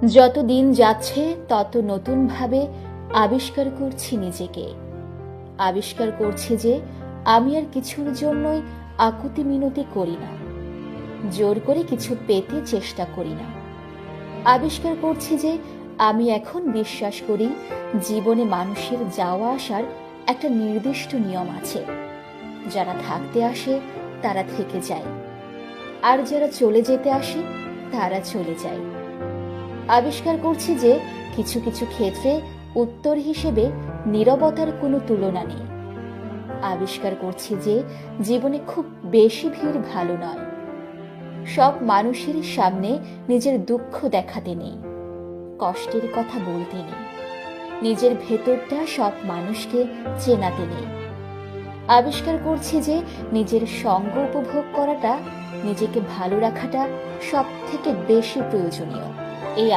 যত দিন যাচ্ছে তত নতুনভাবে আবিষ্কার করছি নিজেকে। আবিষ্কার করছি যে আমি আর কিছুর জন্যই আকুতি মিনতি করি না, জোর করে কিছু পেতে চেষ্টা করি না। আবিষ্কার করছি যে আমি এখন বিশ্বাস করি জীবনে মানুষের যাওয়া আসার একটা নির্দিষ্ট নিয়ম আছে। যারা থাকতে আসে তারা থেকে যায়, আর যারা চলে যেতে আসে তারা চলে যায়। আবিষ্কার করছি যে কিছু কিছু ক্ষেত্রে উত্তর হিসেবে নীরবতার কোনো তুলনা নেই। আবিষ্কার করছি যে জীবনে খুব বেশি ভিড় ভালো নয়। সব মানুষের সামনে নিজের দুঃখ দেখাতে নেই, কষ্টের কথা বলতে নেই, নিজের ভেতরটা সব মানুষকে চেনাতে নেই। আবিষ্কার করছি যে নিজের সঙ্গ উপভোগ করাটা, নিজেকে ভালো রাখাটা সব থেকে বেশি প্রয়োজনীয়। এই